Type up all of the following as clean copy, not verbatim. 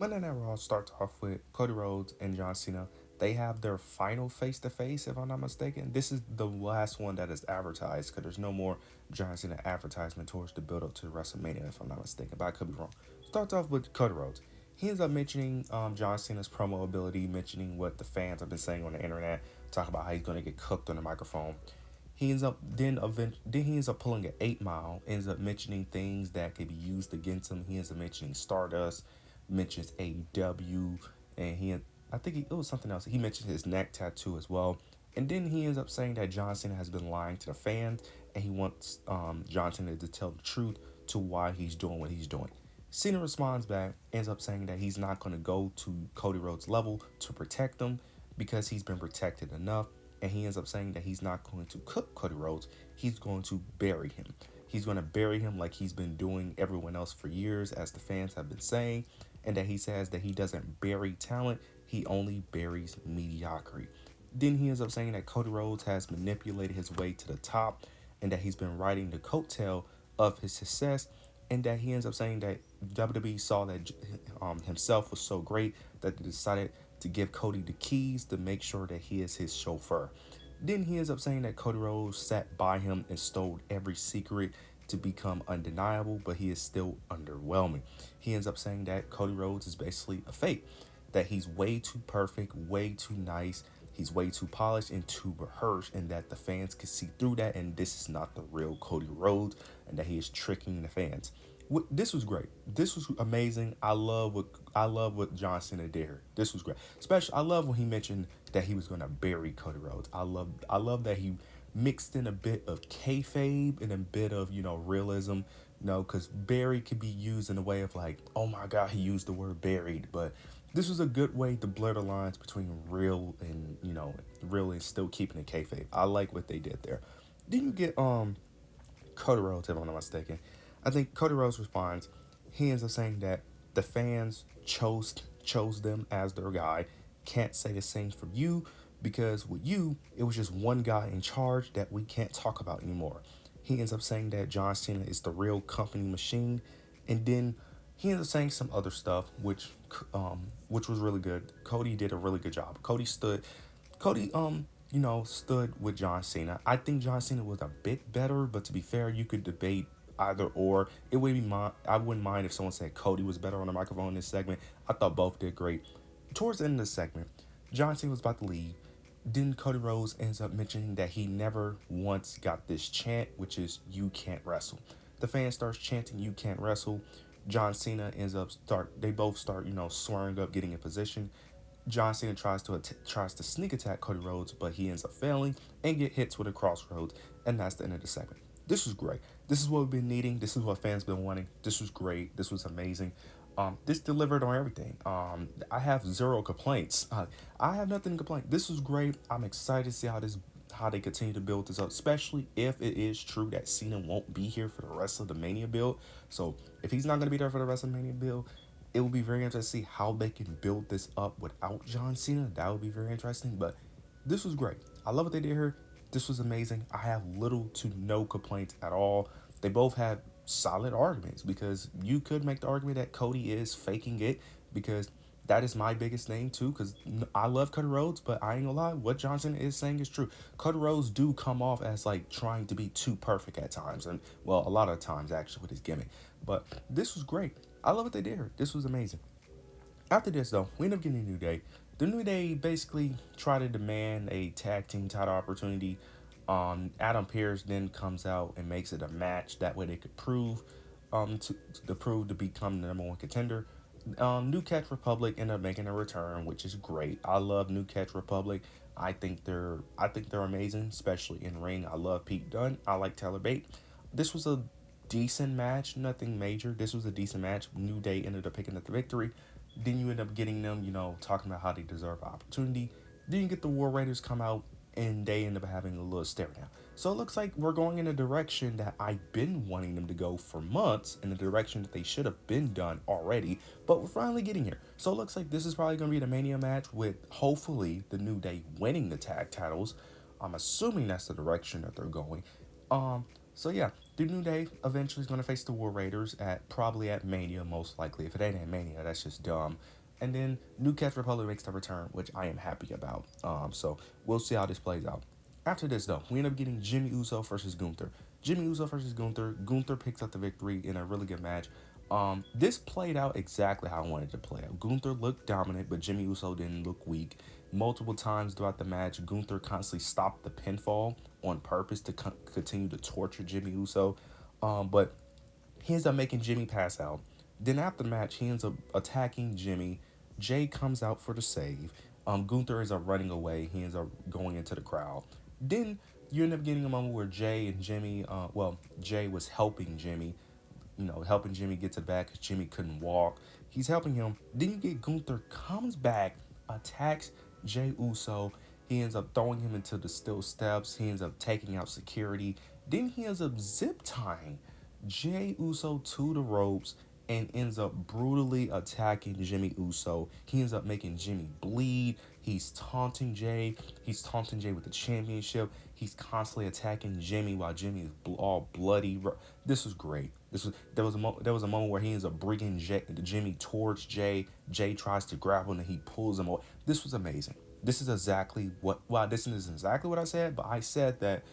Monday Night Raw starts off with Cody Rhodes and John Cena. They have their final face to face, if I'm not mistaken. This is the last one that is advertised because there's no more John Cena advertisement towards the build up to WrestleMania, if I'm not mistaken, but I could be wrong. Starts off with Cody Rhodes. He ends up mentioning John Cena's promo ability, mentioning what the fans have been saying on the internet, talking about how he's going to get cooked on the microphone. Then he ends up pulling an 8 Mile, ends up mentioning things that could be used against him. He ends up mentioning Stardust, mentions AEW, and I think it was something else. He mentioned his neck tattoo as well. And then he ends up saying that John Cena has been lying to the fans, and he wants John Cena to tell the truth to why he's doing what he's doing. Cena responds back, ends up saying that he's not going to go to Cody Rhodes' level to protect him because he's been protected enough. And he ends up saying that he's not going to cook Cody Rhodes, he's going to bury him. He's going to bury him like he's been doing everyone else for years, as the fans have been saying, and that he says that he doesn't bury talent, he only buries mediocrity. Then he ends up saying that Cody Rhodes has manipulated his way to the top and that he's been riding the coattail of his success, and that he ends up saying that WWE saw that himself was so great that they decided to give Cody the keys to make sure that he is his chauffeur. Then he ends up saying that Cody Rhodes sat by him and stole every secret to become undeniable, but he is still underwhelming. He ends up saying that Cody Rhodes is basically a fake, that he's way too perfect, way too nice, he's way too polished and too rehearsed, and that the fans can see through that, and this is not the real Cody Rhodes, and that he is tricking the fans. This was great. This was amazing. I love what John Cena did here. This was great. Especially I love when he mentioned that he was gonna bury Cody Rhodes. I love that he mixed in a bit of kayfabe and a bit of realism. Because bury could be used in a way of like, oh my god, he used the word buried, but this was a good way to blur the lines between real and real and still keeping it kayfabe. I like what they did there. Then you get Cody Rhodes, if I'm not mistaken. I think Cody Rhodes responds. He ends up saying that the fans chose them as their guy. Can't say the same for you because with you, it was just one guy in charge that we can't talk about anymore. He ends up saying that John Cena is the real company machine, and then he ends up saying some other stuff, which was really good. Cody did a really good job. Cody stood with John Cena. I think John Cena was a bit better, but to be fair, you could debate either or. It would be I wouldn't mind if someone said Cody was better on the microphone in this segment. I thought both did great. Towards the end of the segment, John Cena was about to leave. Then Cody Rhodes ends up mentioning that he never once got this chant, which is "You can't wrestle." The fan starts chanting "You can't wrestle." John Cena ends up start. They both start, swearing up, getting in position. John Cena tries to sneak attack Cody Rhodes, but he ends up failing and get hits with a crossroads, and that's the end of the segment. This was great. This is what we've been needing. This is what fans been wanting. This was great. This was amazing. This delivered on everything. I have zero complaints. I have nothing to complain. This was great. I'm excited to see how they continue to build this up, especially if it is true that Cena won't be here for the rest of the Mania build. So if he's not going to be there for the rest of the Mania build, it will be very interesting to see how they can build this up without John Cena. That would be very interesting. But this was great. I love what they did here. This was amazing. I have little to no complaints at all. They both had solid arguments because you could make the argument that Cody is faking it because that is my biggest thing too. Because I love Cody Rhodes, but I ain't gonna lie, what Johnson is saying is true. Cody Rhodes do come off as like trying to be too perfect at times, and well, a lot of times actually with his gimmick. But this was great. I love what they did here. This was amazing. After this, though, we end up getting a New Day. The New Day basically try to demand a tag team title opportunity. Adam Pearce then comes out and makes it a match. That way they could prove to become the number one contender. New Catch Republic end up making a return, which is great. I love New Catch Republic. I think they're amazing, especially in ring. I love Pete Dunne. I like Tyler Bate. This was a decent match, nothing major. This was a decent match. New Day ended up picking up the victory. Then you end up getting them, talking about how they deserve opportunity. Then you get the War Raiders come out and they end up having a little stare down. So it looks like we're going in a direction that I've been wanting them to go for months, in the direction that they should have been done already, but we're finally getting here. So it looks like this is probably going to be the Mania match with hopefully the New Day winning the tag titles. I'm assuming that's the direction that they're going. Um, So yeah, the New Day eventually is going to face the War Raiders at probably at Mania, most likely. If it ain't at Mania, that's just dumb. And then New Catch Republic makes the return, which I am happy about. So we'll see how this plays out. After this, though, we end up getting Jimmy Uso versus Gunther. Jimmy Uso versus Gunther. Gunther picks up the victory in a really good match. This played out exactly how I wanted to play out. Gunther looked dominant, but Jimmy Uso didn't look weak. Multiple times throughout the match, Gunther constantly stopped the pinfall on purpose to continue to torture Jimmy Uso. But he ends up making Jimmy pass out. Then after the match, he ends up attacking Jimmy. Jay comes out for the save. Gunther ends up running away. He ends up going into the crowd. Then you end up getting a moment where Jay and Jimmy, Jay was helping Jimmy, helping Jimmy get to the back because Jimmy couldn't walk. He's helping him. Then you get Gunther comes back, attacks Jay Uso. He ends up throwing him into the steel steps. He ends up taking out security. Then he ends up zip tying Jay Uso to the ropes and ends up brutally attacking Jimmy Uso. He ends up making Jimmy bleed. He's taunting Jay. He's taunting Jay with the championship. He's constantly attacking Jimmy while Jimmy is all bloody. This was great. There was a moment where he ends up bringing Jimmy towards Jay. Jay tries to grab him and he pulls him away. This was amazing. This is exactly what. Well, this is exactly what I said. But I said that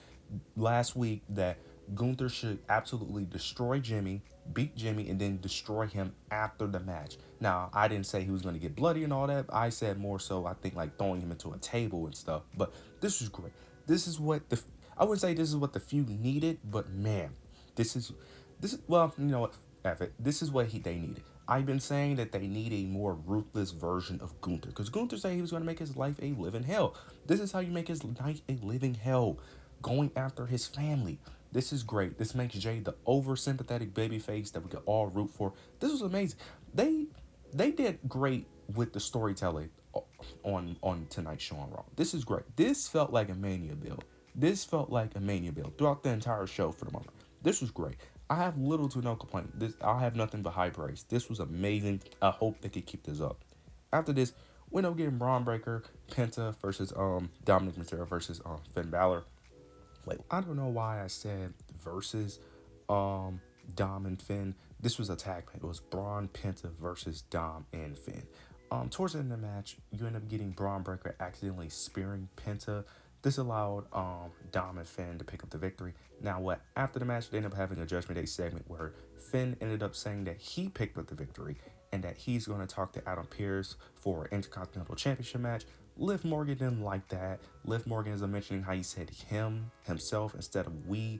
last week that Gunther should absolutely destroy Jimmy, beat Jimmy, and then destroy him after the match. Now, I didn't say he was going to get bloody and all that. I said more so, I think, like throwing him into a table and stuff. But this was great. This is what I would say this is what the feud needed, but man, well, you know what, F it. This is what they needed. I've been saying that they need a more ruthless version of Gunther because Gunther said he was going to make his life a living hell. This is how you make his life a living hell, going after his family. This is great. This makes Jay the over sympathetic babyface that we could all root for. This was amazing. They did great with the storytelling on tonight's show on Raw. This is great. This felt like a Mania build. This felt like a Mania build throughout the entire show for the moment. This was great. I have little to no complaint. I have nothing but high praise. This was amazing. I hope they could keep this up. After this, we end up getting Braun Breaker, Penta versus Dominic Mysterio versus Finn Balor. Like, I don't know why I said versus Dom and Finn. This was a tag match. It was Braun, Penta versus Dom and Finn. Towards the end of the match, you end up getting Braun Breaker accidentally spearing Penta. This allowed Dom and Finn to pick up the victory. Now, what after the match, they ended up having a Judgment Day segment where Finn ended up saying that he picked up the victory and that he's going to talk to Adam Pearce for an Intercontinental Championship match. Liv Morgan didn't like that. Liv Morgan is mentioning how he said himself instead of we,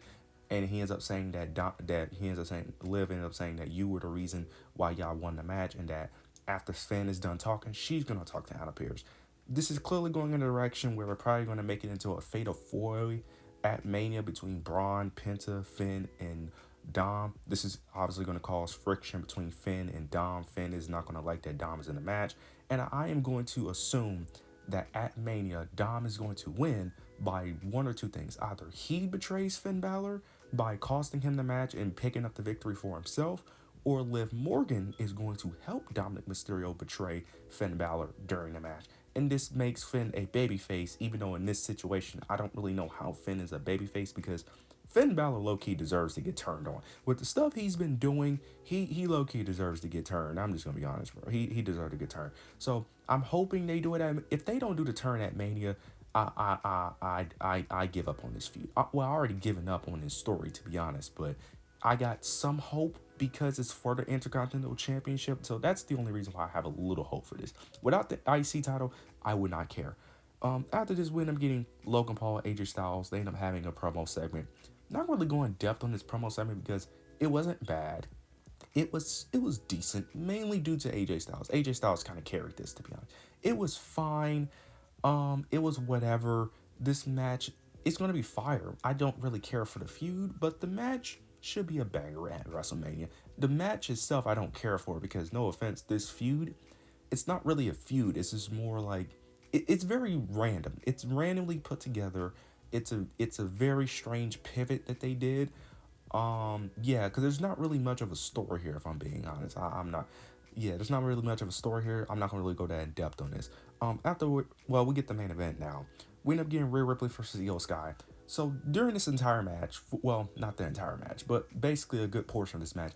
and he ends up saying Liv ended up saying that you were the reason why y'all won the match, and that after Finn is done talking, she's gonna talk to Adam Pearce. This is clearly going in a direction where we're probably gonna make it into a fatal four-way at Mania between Braun, Penta, Finn, and Dom. This is obviously going to cause friction between Finn and Dom. Finn is not going to like that Dom is in the match, and I am going to assume that at Mania, Dom is going to win by one or two things. Either he betrays Finn Balor by costing him the match and picking up the victory for himself, or Liv Morgan is going to help Dominic Mysterio betray Finn Balor during the match. And this makes Finn a babyface, even though in this situation, I don't really know how Finn is a babyface because Finn Balor low-key deserves to get turned on. With the stuff he's been doing, he low-key deserves to get turned. I'm just going to be honest, bro. He deserves to get turned. So I'm hoping they do it. If they don't do the turn at Mania, I give up on this feud. I already given up on this story, to be honest. But I got some hope because it's for the Intercontinental Championship. So that's the only reason why I have a little hope for this. Without the IC title, I would not care. After this, we end up getting Logan Paul, AJ Styles. They end up having a promo segment. Not really going depth on this promo segment because it wasn't bad. It was decent, mainly due to AJ Styles. AJ Styles kind of carried this, to be honest. It was fine. It was whatever. This match, it's going to be fire. I don't really care for the feud, but the match should be a banger at WrestleMania. The match itself, I don't care for because, no offense, this feud, it's not really a feud. It's just more like, it's very random. It's randomly put together. It's a very strange pivot that they did. Because there's not really much of a story here, if I'm being honest. I'm not. Yeah, there's not really much of a story here. I'm not gonna really go that in depth on this. We get the main event now. We end up getting Rhea Ripley versus Io Sky. So during this entire match, well, not the entire match, but basically a good portion of this match,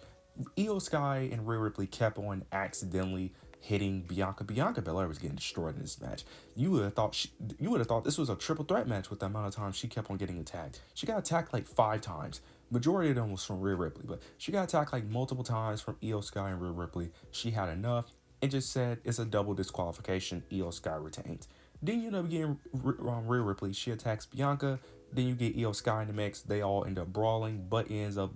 Io Sky and Rhea Ripley kept on accidentally hitting Bianca. Bianca Belair was getting destroyed in this match. You would have thought this was a triple threat match with the amount of time she kept on getting attacked. She got attacked like 5 times. Majority of them was from Rhea Ripley, but she got attacked like multiple times from Io Sky and Rhea Ripley. She had enough and just said it's a double disqualification. Io Sky retains. Then you end up getting Rhea Ripley. She attacks Bianca. Then you get Io Sky in the mix. They all end up brawling, but ends up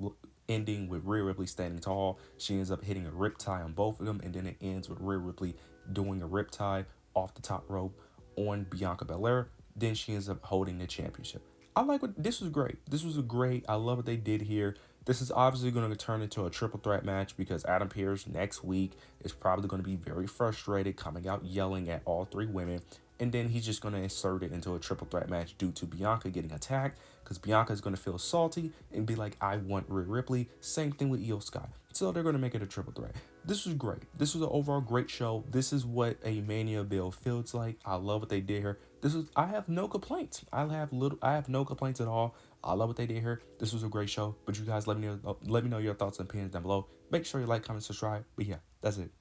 ending with Rhea Ripley standing tall. She ends up hitting a riptide on both of them, and then it ends with Rhea Ripley doing a riptide off the top rope on Bianca Belair. Then she ends up holding the championship. I like what this was great. This was a great. I love what they did here. This is obviously going to turn into a triple threat match because Adam Pearce next week is probably going to be very frustrated, coming out yelling at all 3 women. And then he's just going to insert it into a triple threat match due to Bianca getting attacked because Bianca is going to feel salty and be like, I want Rhea Ripley. Same thing with Io Sky. So they're going to make it a triple threat. This was great. This was an overall great show. This is what a Mania build feels like. I love what they did here. I have no complaints. I have no complaints at all. I love what they did here. This was a great show. But you guys let me know your thoughts and opinions down below. Make sure you like, comment, subscribe. But yeah, that's it.